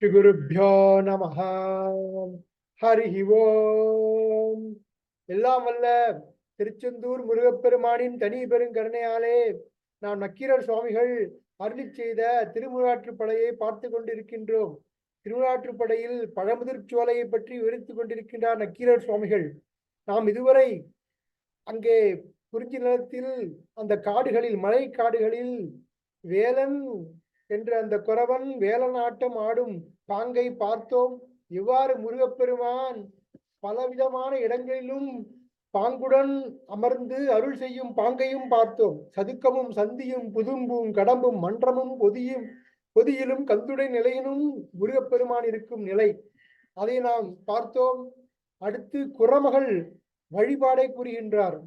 ஸ்ரீகுருப்யோ நமஹ. ஹரிஹி ஓம். எல்லாம் வல்ல திருச்செந்தூர் முருகப்பெருமானின் தனி பெருங்கருணையாலே நாம் நக்கீரர் சுவாமிகள் அருளிச் செய்த திருமுருகாற்றுப்படையை பார்த்து கொண்டிருக்கின்றோம். திருமுருகாற்றுப்படையில் பழமுதிர்ச்சோலையை பற்றி விவரித்துக் கொண்டிருக்கின்றார் நக்கீரர் சுவாமிகள். நாம் இதுவரை அங்கே குறிஞ்சி நிலத்தில் அந்த காடுகளில் மலை காடுகளில் வேலன் என்ற அந்த குறவன் வேலநாட்டம் ஆடும் பாங்கை பார்த்தோம். இவ்வாறு முருகப்பெருமான் பலவிதமான இடங்களிலும் பாங்குடன் அமர்ந்து அருள் செய்யும் பாங்கையும் பார்த்தோம். சதுக்கமும் சந்தியும் புதும்பும் கடம்பும் மன்றமும் பொதியிலும் கந்துடை நிலையினும் முருகப்பெருமான் இருக்கும் நிலை, அதை நாம் பார்த்தோம். அடுத்து குறமகள் வழிபாடை கூறுகின்றார்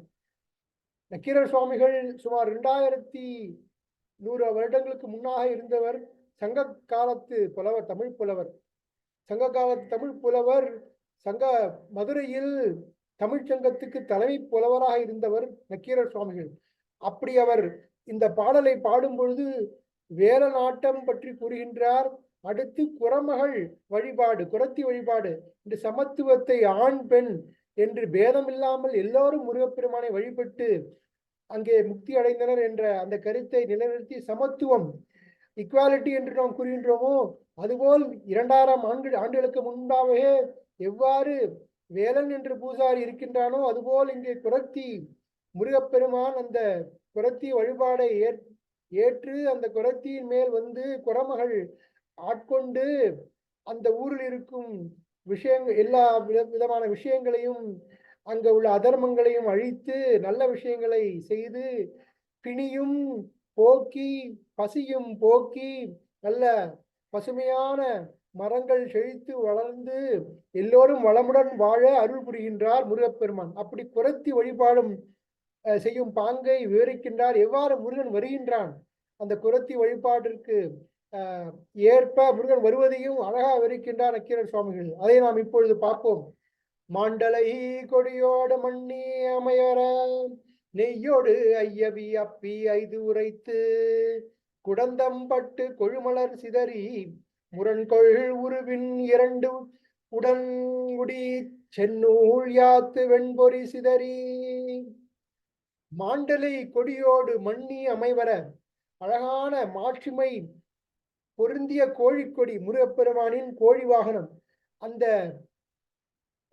நக்கீரர் சுவாமிகள். சுமார் 2100 வருடங்களுக்கு முன்னாக இருந்தவர். சங்க காலத்து புலவர், தமிழ் புலவர். சங்க காலத்து தமிழ் புலவர். மதுரையில் தமிழ்ச்சங்கத்துக்கு தலைமை புலவராக இருந்தவர் நக்கீரர் சுவாமிகள். அப்படி அவர் இந்த பாடலை பாடும் பொழுது வேலநாட்டம் பற்றி கூறுகின்றார். அடுத்து குறமகள் வழிபாடு, குறத்தி வழிபாடு, இந்த சமத்துவத்தை ஆண் பெண் என்று பேதமில்லாமல் எல்லோரும் முருகப்பெருமானை வழிபட்டு அங்கே முக்தி அடைந்தனர் என்ற அந்த கருத்தை நிலைநிறுத்தி சமத்துவம், ஈக்குவாலிட்டி என்று நாம் கூறுகின்றோமோ அதுபோல் 2000 ஆண்டுகளுக்கு முன்பாகவே எவ்வாறு வேலன் என்று பூசாரி இருக்கின்றானோ அதுபோல் இங்கே குறத்தி முருகப்பெருமான் அந்த குறத்தி வழிபாடை ஏற்று அந்த குறத்தியின் மேல் வந்து குறமகள் ஆட்கொண்டு அந்த ஊரில் இருக்கும் விஷயங்கள், எல்லா விதமான விஷயங்களையும், அங்க உள்ள அதர்மங்களையும் அழித்து நல்ல விஷயங்களை செய்து பிணியும் போக்கி பசியும் போக்கி நல்ல பசுமையான மரங்கள் செழித்து வளர்ந்து எல்லோரும் வளமுடன் வாழ அருள் புரிகின்றார் முருகப்பெருமான். அப்படி குறத்தி வழிபாடும் செய்யும் பாங்கை விவரிக்கின்றார். எவ்வாறு முருகன் வருகின்றான், அந்த குறத்தி வழிபாட்டிற்கு ஏற்ப முருகன் வருவதையும் அழகா விவரிக்கின்றார் நக்கீரர் சுவாமிகள். அதை நாம் இப்பொழுது பார்ப்போம். மாண்டலை கொடியோடு மண்ணி அமையற நெய்யோடு ஐயவி அப்பி ஐது உரைத்து குடந்தம் பட்டு கொழுமலர் சிதறி முரண்கொள் உருவின் 2 உடன்குடி சென்னூல் யாத்து வெண்பொறி சிதறி. மாண்டலை கொடியோடு மண்ணி அமைவர, அழகான மாட்சிமை பொருந்திய கோழிக்கொடி முருகப்பெருமானின் கோழி வாகனம். அந்த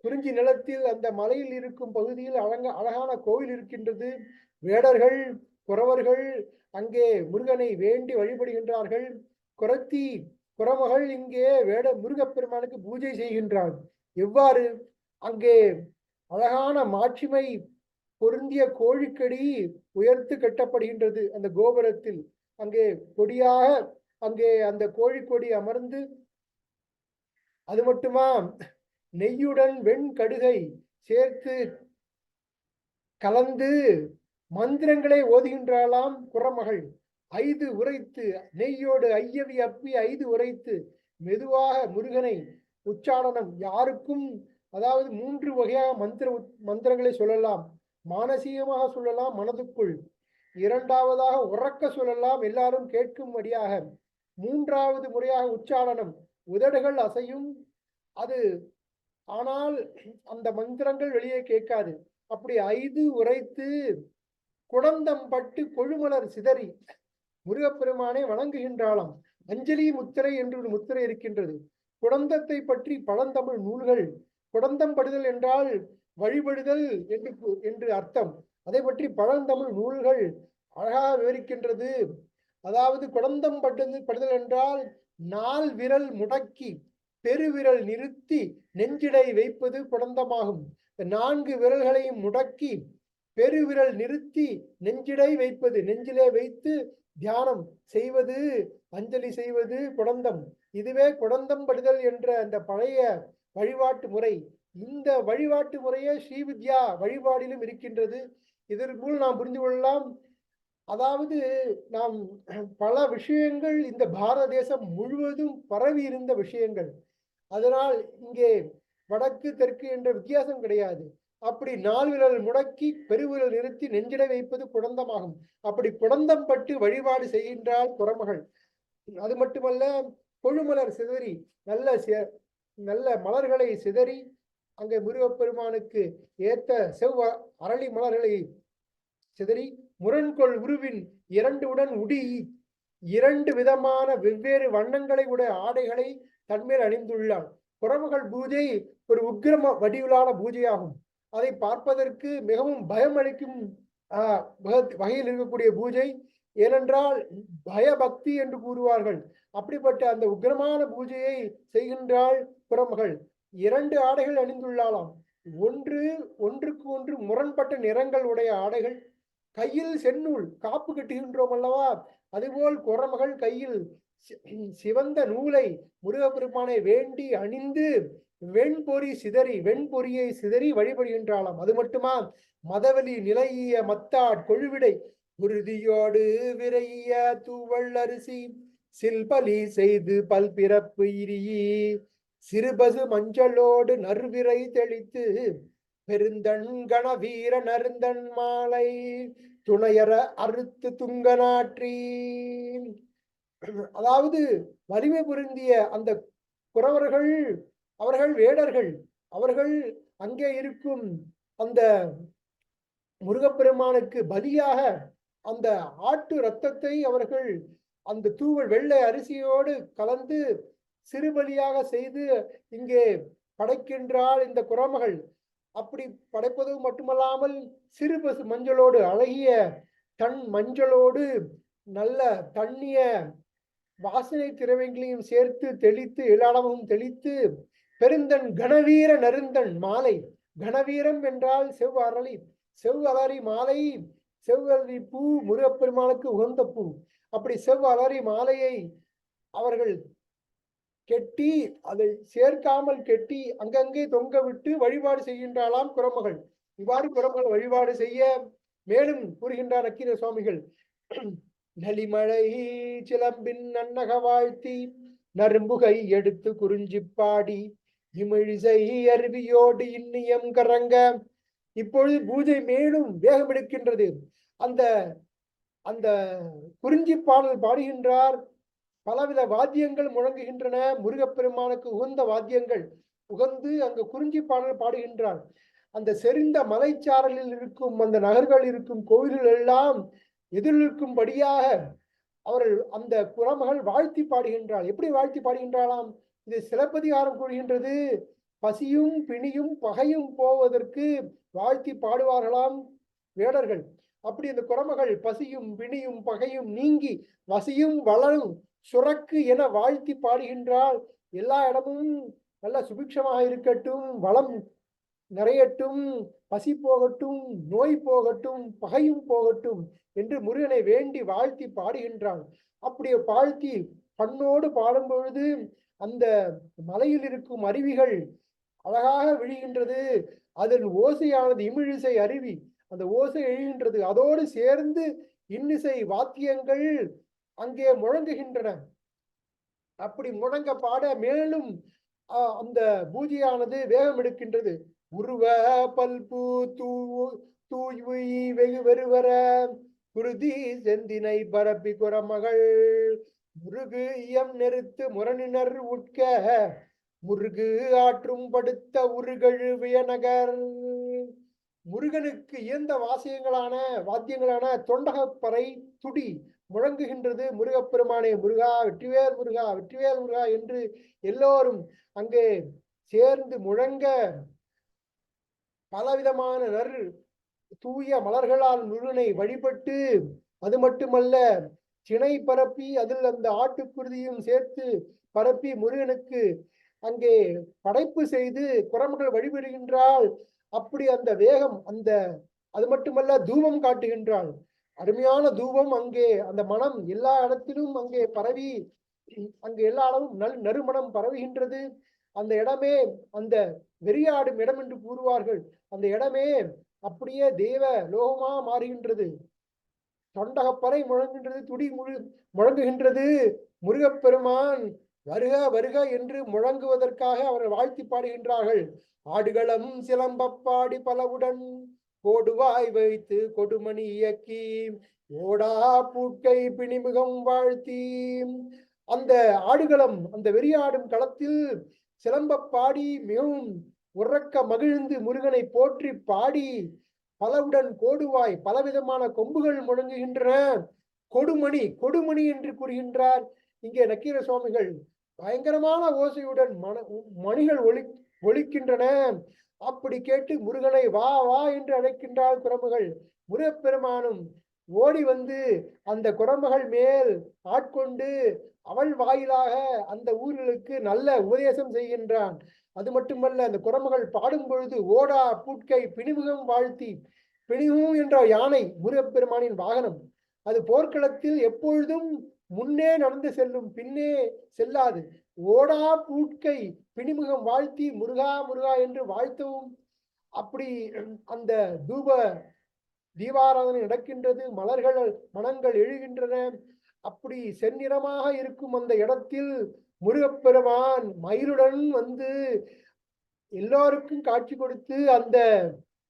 குறிஞ்சி நிலத்தில் அந்த மலையில் இருக்கும் பகுதியில் அழகான கோவில் இருக்கின்றது. வேடர்கள் குறவர்கள் அங்கே முருகனை வேண்டி வழிபடுகின்றார்கள். குறத்தி குறமகள் இங்கே முருகப்பெருமானுக்கு பூஜை செய்கின்றார். எவ்வாறு அங்கே அழகான மாட்சிமை பொருந்திய கோழிக்கடி உயர்த்து கட்டப்படுகின்றது அந்த கோபுரத்தில். அங்கே கொடியாக அங்கே அந்த கோழிக்கொடி அமர்ந்து, அது மட்டுமா நெய்யுடன் வெண் கடுகை சேர்த்து கலந்து மந்திரங்களை ஓதுகின்றாளாம் குறமகள். 5 உரைத்து, நெய்யோடு ஐயவி அப்பி 5 உரைத்து மெதுவாக முருகனை உச்சாரணம், யாருக்கும் அதாவது 3 வகையாக மந்திரங்களை சொல்லலாம். மானசீகமாக சொல்லலாம், மனதுக்குள். 2வதாக உறக்க சொல்லலாம், எல்லாரும் கேட்கும்படியாக. 3வது முறையாக உச்சாரணம், உதடுகள் அசையும். அது ஆனால் அந்த மந்திரங்கள் வெளியே கேட்காது. அப்படி 5 உரைத்து குடந்தம் பட்டு கொழுமலர் சிதறி முருகப்பெருமானை வணங்குகின்றாளாம். அஞ்சலி முத்திரை என்று ஒரு முத்திரை இருக்கின்றது. குடந்தத்தை பற்றி பழந்தமிழ் நூல்கள், குடந்தம் படுதல் என்றால் வழிபடுதல் என்று அர்த்தம். அதை பற்றி பழந்தமிழ் நூல்கள் அழகாக விவரிக்கின்றது. அதாவது குடந்தம் படுதல் என்றால் 4 விரல் முடக்கி பெருவிரல் நிறுத்தி நெஞ்சிடை வைப்பது குடந்தமாகும். 4 விரல்களையும் முடக்கி பெருவிரல் நிறுத்தி நெஞ்சிடை வைப்பது, நெஞ்சிலே வைத்து தியானம் செய்வது, அஞ்சலி செய்வது குடந்தம். இதுவே குடந்தம் படுதல் என்ற அந்த பழைய வழிபாட்டு முறை. இந்த வழிபாட்டு முறையே ஸ்ரீவித்யா வழிபாடிலும் இருக்கின்றது. இதற்குள் நாம் புரிந்து கொள்ளலாம். அதாவது நாம் பல விஷயங்கள் இந்த பாரத தேசம் முழுவதும் பரவி இருந்த விஷயங்கள். அதனால் இங்கே வடக்கு தெற்கு என்ற வித்தியாசம் கிடையாது. அப்படி 4 விரல் முடக்கி பெருவிரல் நிறுத்தி நெஞ்சிடை வைப்பது குடந்தமாகும். அப்படி குடந்தம் பட்டு வழிபாடு செய்கின்றாள் குறமகள். அது மட்டுமல்ல, கொழுமலர் சிதறி நல்ல மலர்களை சிதறி அங்கே முருகப்பெருமானுக்கு ஏத்த அரளி மலர்களை சிதறி முரண்கொள் உருவின் உடன் உடி 2 விதமான வெவ்வேறு வண்ணங்களை உடைய ஆடைகளை தன்மேல் அணிந்துள்ளான். குரமகள் பூஜை ஒரு உக்கிரம வடிவிலான பூஜையாகும். அதை பார்ப்பதற்கு மிகவும் பயம் அளிக்கும் வகையில் இருக்கக்கூடிய பூஜை. ஏனென்றால் பயபக்தி என்று கூறுவார்கள். அப்படிப்பட்ட அந்த உக்கிரமான பூஜையை செய்கின்றாள் குரமகள். 2 ஆடைகள் அணிந்துள்ளாளாம். ஒன்றுக்கு ஒன்று முரண்பட்ட நிறங்கள் உடைய ஆடைகள். கையில் செந்நூல் காப்பு கட்டுகின்றோம் அல்லவா, அதுபோல் குரமகள் கையில் சிவந்த நூலை முருகப்பெருமானை வேண்டி அணிந்து வெண்பொரியை சிதறி வழிபடுகின்றாளாம். அது மட்டுமா, மதவெளி நிலைய மத்தாட் கொழுவிடை உறுதியோடு விரைய தூவள் அரிசி சில்பலி செய்து பல்பிறப்பு இரியே சிறுபசு மஞ்சளோடு நறுவிரை தெளித்து பெருந்தன் கணவீர நருந்தன் மாலை துணையற அறுத்து துங்கனாற்றி. அதாவது வலிமை பொருந்திய அந்த குறவர்கள், அவர்கள் வேடர்கள், அவர்கள் அங்கே இருக்கும் அந்த முருகப்பெருமானுக்கு பலியாக அந்த ஆட்டு இரத்தத்தை அவர்கள் அந்த தூவல் வெள்ளை அரிசியோடு கலந்து சிறுபலியாக செய்து இங்கே படைக்கின்றாள் இந்த குரமகள். அப்படி படைப்பது மட்டுமல்லாமல் சிறுபசு மஞ்சளோடு, அழகிய தன் மஞ்சளோடு நல்ல தண்ணிய வாசனை திரவியங்களையும் சேர்த்து தெளித்து எல்லாடமும் தெளித்து பெருந்தன் கணவீர நருந்தன் மாலை. கணவீரம் என்றால் செவ்வலரி மாலை. செவ்வலரி பூ முருகப்பெருமானுக்கு உகந்த பூ. அப்படி செவ்வலரி மாலையை அவர்கள் கெட்டி, அதை சேர்க்காமல் கெட்டி அங்கங்கே தொங்க விட்டு வழிபாடு செய்கின்றாளாம் குரமகள். இவ்வாறு குரமகள் வழிபாடு செய்ய மேலும் கூறுகின்றார் நக்கீர சுவாமிகள். நலிமழை சிலம்பின் நன்னக வாழ்த்தி நரும்புகை எடுத்து குறிஞ்சி பாடி இமிழிசை அருவியோடு இன்னியம் கரங்க. இப்பொழுது பூஜை மேலும் வேகம் எடுக்கின்றது. அந்த அந்த குறிஞ்சி பாடல் பாடுகின்றார். பலவித வாத்தியங்கள் முழங்குகின்றன. முருகப்பெருமானுக்கு உகந்த வாத்தியங்கள் உகந்து அங்கு குறிஞ்சி பாடல் பாடுகின்றார். அந்த செறிந்த மலைச்சாரலில் இருக்கும் அந்த நகர்கள் இருக்கும் கோயில்கள் எல்லாம் எதிர்க்கும்படியாக அவர்கள் அந்த குரமகள் வாழ்த்தி பாடுகின்றாள். எப்படி வாழ்த்தி பாடுகின்றாளாம்? இது சிலப்பதிகாரம் கூறுகின்றது. பசியும் பிணியும் பகையும் போவதற்கு வாழ்த்தி பாடுவார்களாம் வேடர்கள். அப்படி அந்த குரமகள் பசியும் பிணியும் பகையும் நீங்கி வசியும் வளரும் சுரக்கு என வாழ்த்தி பாடுகின்றால் எல்லா இடமும் நல்ல சுபிக்ஷமாக இருக்கட்டும், வளம் நிறையட்டும், பசி போகட்டும், நோய் போகட்டும், பகையும் போகட்டும் என்று முருகனை வேண்டி வாழ்த்தி பாடுகின்றான். அப்படியே வாழ்த்தி பண்ணோடு பாடும் பொழுது அந்த மலையில் இருக்கும் அருவிகள் அழகாக விழுகின்றது. அதன் ஓசையானது இமிழிசை அருவி, அந்த ஓசை எழுகின்றது. அதோடு சேர்ந்து இன்னிசை வாத்தியங்கள் அங்கே முழங்குகின்றன. அப்படி முழங்க பாட மேலும் அந்த பூஜையானது வேகம் எடுக்கின்றது. உருவ பல்பூ தூய் வெகு வெறுவர குருதி செந்தினை பரப்பி குரமகள் முருகு இயம் நெருத்து முரணினர் உட்க முருகு ஆற்றும் படுத்த உருகழு வியநகர். முருகனுக்கு இயந்த வாத்தியங்களான தொண்டகப்பறை துடி முழங்குகின்றது. முருகப்பெருமானே முருகா, வெற்றிவேல் முருகா, வெற்றிவேல் முருகா என்று எல்லோரும் அங்கே சேர்ந்து முழங்க பலவிதமான தூய மலர்களால் முருகனை வழிபட்டு, அது மட்டுமல்ல சினை பரப்பி அதில் அந்த ஆட்டுக்குருதியும் சேர்த்து பரப்பி முருகனுக்கு அங்கே படைப்பு செய்து குரமகள் வழிபடுகின்றாள். அப்படி அந்த வேகம் அது மட்டுமல்ல தூபம் காட்டுகின்றாள். அருமையான தூபம் அங்கே அந்த மனம் எல்லா இடத்திலும் அங்கே பரவி அங்கே எல்லா இடமும் நறுமணம் பரவுகின்றது. அந்த இடமே அந்த வெறியாடும் இடம் என்று கூறுவார்கள். அந்த இடமே அப்படியே தேவ லோகமா மாறுகின்றது. தொண்டகப்பறை முழங்குகின்றது, துடி முழங்குகின்றது. முருகப்பெருமான் வருக வருக என்று முழங்குவதற்காக அவர்கள் வாழ்த்தி பாடுகின்றார்கள். ஆடுகளம் சிலம்பப்பாடி பலவுடன் கோடுவாய் வைத்து கொடுமணி இயக்கி ஓடா பூட்கை பிணிமுகம் வாழ்த்தி அந்த ஆடுகளம், அந்த வெறியாடும் களத்தில் சிலம்ப பாடி மிகவும் உறக்க மகிழ்ந்து முருகனை போற்றி பாடி பலவுடன் கோடுவாய் பலவிதமான கொம்புகள் முழங்குகின்றன. கொடுமணி கொடுமணி என்று கூறுகின்றார் இங்கே நக்கீர சுவாமிகள். பயங்கரமான ஓசையுடன் மணிகள் ஒலிக்கின்றன. அப்படி கேட்டு முருகனை வா வா என்று அழைக்கின்றாள் குரம்புகள். முருகப்பெருமானும் ஓடி வந்து அந்த குரம்புகள் மேல் ஆட்கொண்டு அவள் வாயிலாக அந்த ஊர்களுக்கு நல்ல உபதேசம் செய்கின்றான். அது மட்டுமல்ல, அந்த குரம்புகள் பாடும் பொழுது ஓடா பூட்கை பிணிமுகம் வாழ்த்தி, பிணிமுகம் என்ற யானை முருகப்பெருமானின் வாகனம். அது போர்க்களத்தில் எப்பொழுதும் முன்னே நடந்து செல்லும், பின்னே செல்லாது. ஓடா பூட்கை பிணிமுகம் வாழ்த்தி முருகா முருகா என்று வாழ்த்தவும். அப்படி அந்த தீபாராதனை நடக்கின்றது. மலர்கள் மனங்கள் எழுகின்றன. அப்படி செந்நிறமாக இருக்கும் அந்த இடத்தில் முருகப்பெருமான் மயிலுடன் வந்து எல்லோருக்கும் காட்சி கொடுத்து அந்த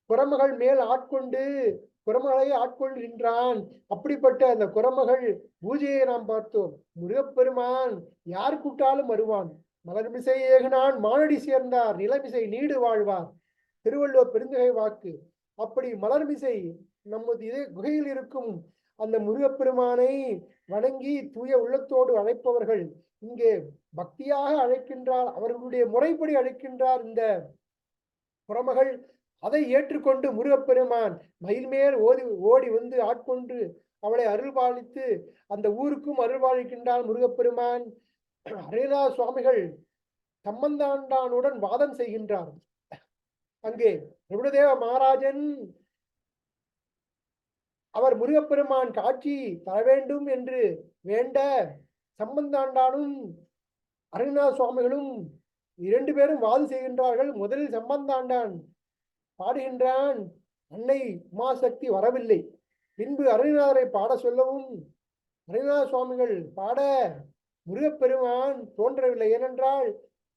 குரமகள் மேல் ஆட்கொண்டு குரமகளை ஆட்கொள்கின்றான். அப்படிப்பட்ட அந்த குரமகள் பூஜையை நாம் பார்த்தோம். முருகப்பெருமான் யார் கூட்டாலும் வருவான். மலர்மிசை ஏகுனான் மானடி சேர்ந்தார் நிலமிசை நீடு வாழ்வார், திருவள்ளுவர் பெருந்தகை வாக்கு. அப்படி மலர்மிசை நமது குகையில் இருக்கும் அந்த முருகப்பெருமானை வணங்கி தூய உள்ளத்தோடு அழைப்பவர்கள் இங்கே பக்தியாக அழைக்கின்றார். அவர்களுடைய முறைப்படி அழைக்கின்றார் இந்த புறமகள். அதை ஏற்றுக்கொண்டு முருகப்பெருமான் மயில் மேல் ஓடி வந்து ஆட்கொண்டு அவளை அருள்பாலித்து அந்த ஊருக்கும் அருள்பாலிக்கின்றான் முருகப்பெருமான். அருணா சுவாமிகள் சம்பந்தாண்டானுடன் வாதம் செய்கின்றார். அங்கே பிரபுதேவ மகாராஜன் அவர் முருகப்பெருமான் காட்சி தர வேண்டும் என்று வேண்ட சம்பந்தாண்டானும் அருணா சுவாமிகளும் 2 பேரும் வாது செய்கின்றார்கள். முதலில் சம்பந்தாண்டான் பாடுகின்றான், அன்னை உமாசக்தி வரவில்லை. பின்பு அருணாதரை பாட சொல்லவும் அருணா சுவாமிகள் பாட முருகப்பெருமான் தோன்றவில்லை. ஏனென்றால்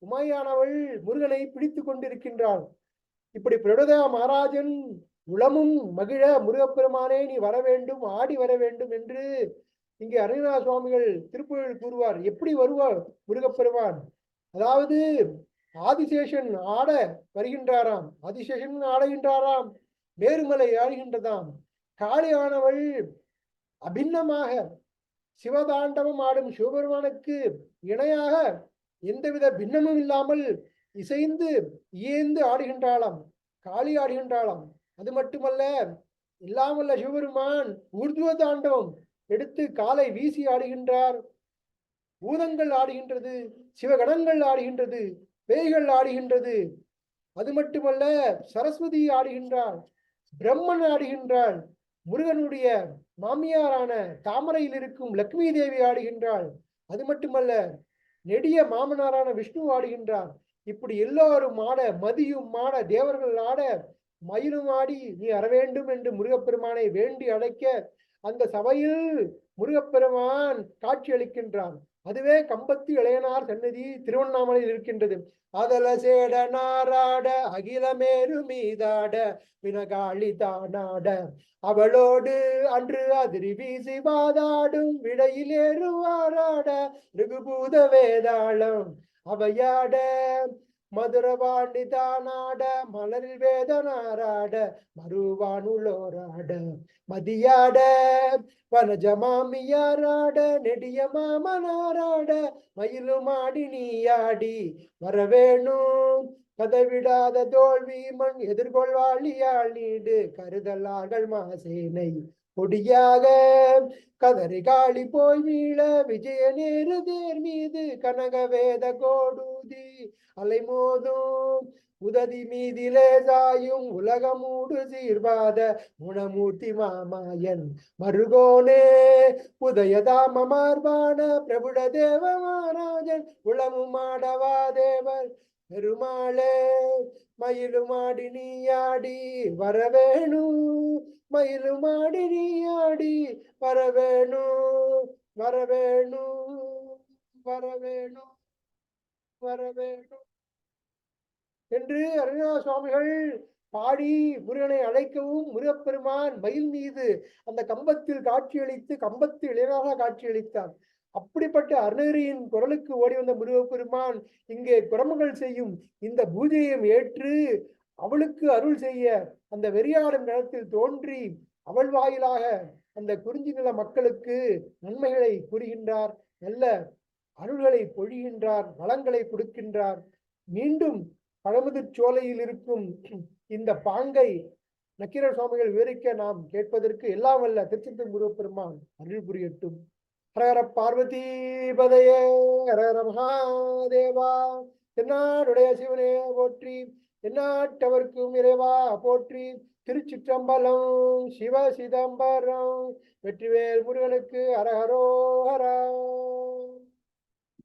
உமையானவள் முருகனை பிடித்து கொண்டிருக்கின்றாள். இப்படி பிரபுதேவ மகாராஜன் உளமும் மகிழ முருகப்பெருமானே நீ வர வேண்டும், ஆடி வர வேண்டும் என்று இங்கே அருணா சுவாமிகள் திருப்புகழில் கூறுவார். எப்படி வருவார் முருகப்பெருமான்? அதாவது ஆதிசேஷன் ஆட வருகின்றாராம், ஆதிசேஷன் ஆடுகின்றாராம், மேருமலை ஆடுகின்றதாம். காளியானவள் அபிண்ணமாக சிவதாண்டவம் ஆடும் சிவபெருமானுக்கு இணையாக எந்தவித பின்னமும் இல்லாமல் இசைந்து இயந்து ஆடுகின்றாளாம், காளி ஆடுகின்றாளாம். அது மட்டுமல்ல, இல்லாமல்ல சிவபெருமான் ஊர்துவ தாண்டவம் எடுத்து காலை வீசி ஆடுகின்றார். பூதங்கள் ஆடுகின்றது, சிவகணங்கள் ஆடுகின்றது, பேய்கள் ஆடுகின்றது. அது மட்டுமல்ல, சரஸ்வதி ஆடுகின்றாள், பிரம்மன் ஆடுகின்றாள், முருகனுடைய மாமியாரான தாமரையில் இருக்கும் லக்ஷ்மி தேவி ஆடுகின்றாள். அது மட்டுமல்ல, நெடிய மாமனாரான விஷ்ணு ஆடுகின்றார். இப்படி எல்லோரும் ஆட, மதியும் ஆட, தேவர்கள் ஆட, மயிலும் ஆடி நீ வர வேண்டும் என்று முருகப்பெருமானை வேண்டி அழைக்க அந்த சபையில் முருகப்பெருமான் காட்சி அளிக்கின்றான். அதுவே கம்பத்து இளையனார் சன்னதி திருவண்ணாமலையில் இருக்கின்றது. அதல சேட நாராட அகிலமேரு மீதாட வினகாளி தானாட அவளோடு அன்று அதிரி வீசி வாதாடும் விடையில் ஏறுவாராட ரிகுபூத வேதாளம் அவையாட மதுரவாண்டி தானாட மலரில் வேதனாராட மறுவானுள்ளோராட மதியாட வனஜமாமியாராட நெடிய மாமனாராட மயிலுமாடி நீயாடி வரவேணும் கதவிடாத தோல்வி மண் எதிர்கொள்வாளியாள் நீடு கருதலார்கள் மாசேனை கொடியாக கதறி காளி போய் மீள விஜய நேரு தேர் மீது கனகவேத கோடூதி அலைமோதும் உததி மீதிலே சாயும் உலகமூடு சீர்வாத குணமூர்த்தி மாமாயன் மருகோனே உதயதாம மார்பான பிரபுட தேவ மகாராஜன் உளமுமாடவா தேவர் பெருமாளே மயிலுமாடி நீயாடி வரவேணு மயிலுமாடி நீயாடி வரவேணு வரவேணு வரவேணு வரவேணு என்று அருணா சுவாமிகள் பாடி முருகனை அழைக்கவும் முருகப்பெருமான் மயில் மீது அந்த கம்பத்தில் காட்சியளித்து கம்பத்தில் இளையராக காட்சியளித்தார். அப்படிப்பட்ட அருணகிரியின் குரலுக்கு ஓடி வந்த முருகப்பெருமான் இங்கே குரமகள் செய்யும் இந்த பூஜையை ஏற்று அவளுக்கு அருள் செய்ய அந்த வெறியாடும் நிலத்தில் தோன்றி அவள் வாயிலாக அந்த குறிஞ்சி நில மக்களுக்கு நன்மைகளை கூறுகின்றார், நல்ல அருள்களை பொழிகின்றார், வளங்களை கொடுக்கின்றார். மீண்டும் பழமுதிர் சோலையில் இருக்கும் இந்த பாங்கை நக்கீரர் சுவாமிகள் விவரிக்க நாம் கேட்பதற்கு எல்லாம் வல்ல திருச்செந்தூர் முருகப்பெருமான் அருள் புரியட்டும். ஹரஹர பார்வதி பதையே, ஹரஹர மகாதேவா. தென்னாடுடைய சிவனே போற்றி, தென்னாட்டவர்க்கும் இறைவா போற்றி. திருச்சிற்றம்பலம். சிவ சிதம்பரம். வெற்றிவேல் முருகனுக்கு அரஹரோ ஹரா.